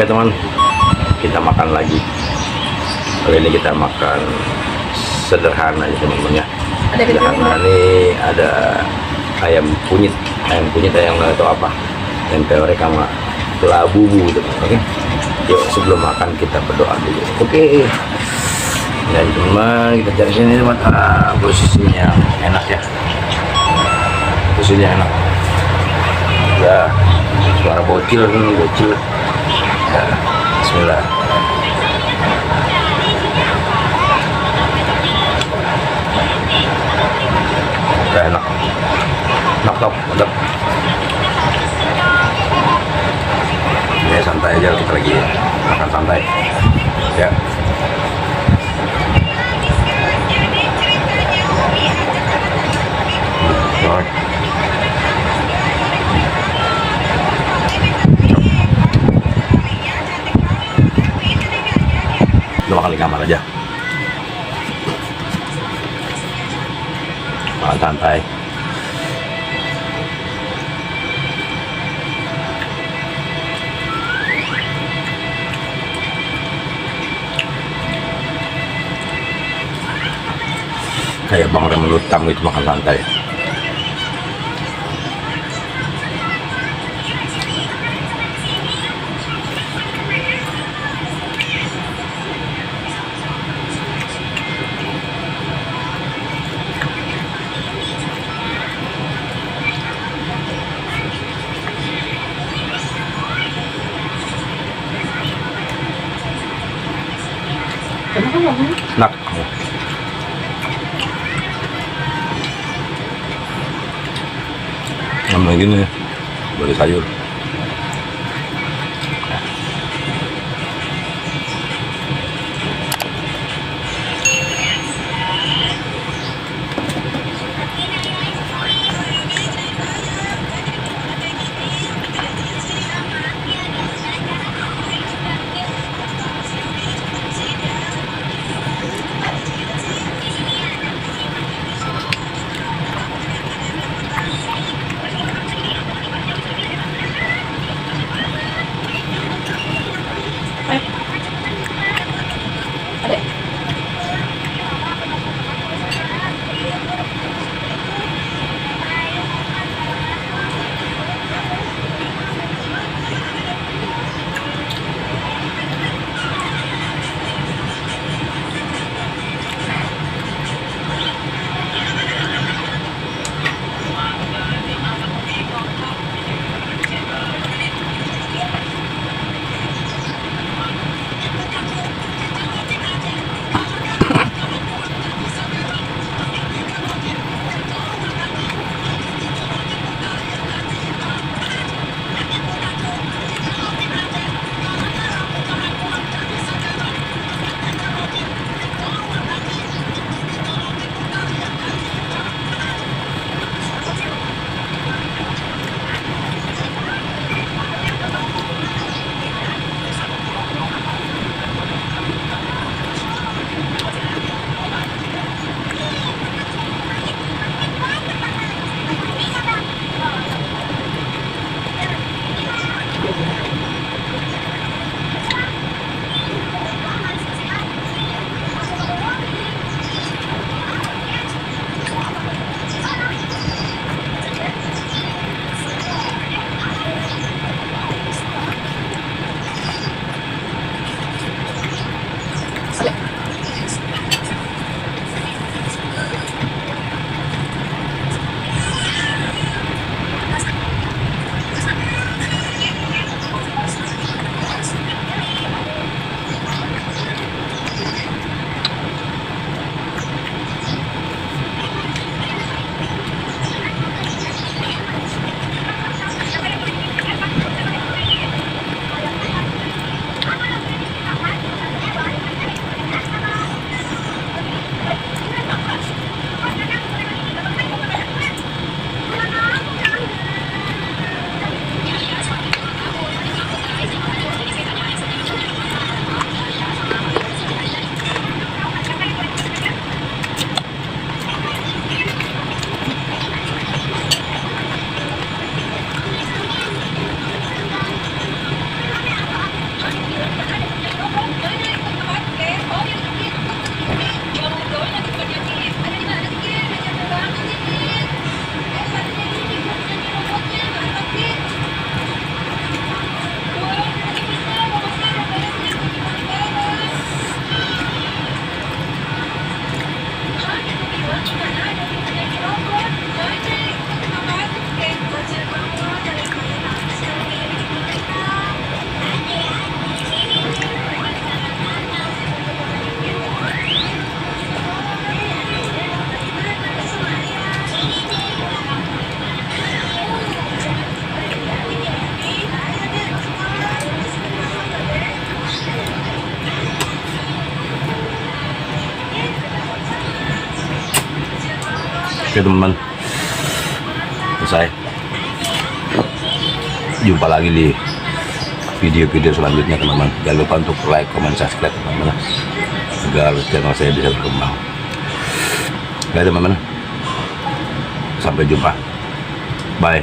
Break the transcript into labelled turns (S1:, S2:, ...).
S1: Oke teman, kita makan lagi. Kali ini kita makan sederhana ya teman-teman ya. Sederhana ini ada ayam kunyit, ayam nggak tahu apa, tempe orek sama labu gitu. Oke, yuk sebelum makan kita berdoa dulu. Oke. Dan teman kita cari sini teman, posisinya enak ya, posisinya enak ya. Suara bocil ya. Bismillah. Udah enak, top, mantap. Ya santai aja, kita lagi makan santai ya. Udah makan di kamar aja, makan santai. Kayak Bang Remen Utang itu makan santai. Enak. Namanya gini, beli sayur. Oke teman-teman, selesai. Jumpa lagi di video-video selanjutnya teman-teman. Jangan lupa untuk like, comment, subscribe teman-teman, agar channel saya bisa berkembang. Oke teman-teman, sampai jumpa, bye.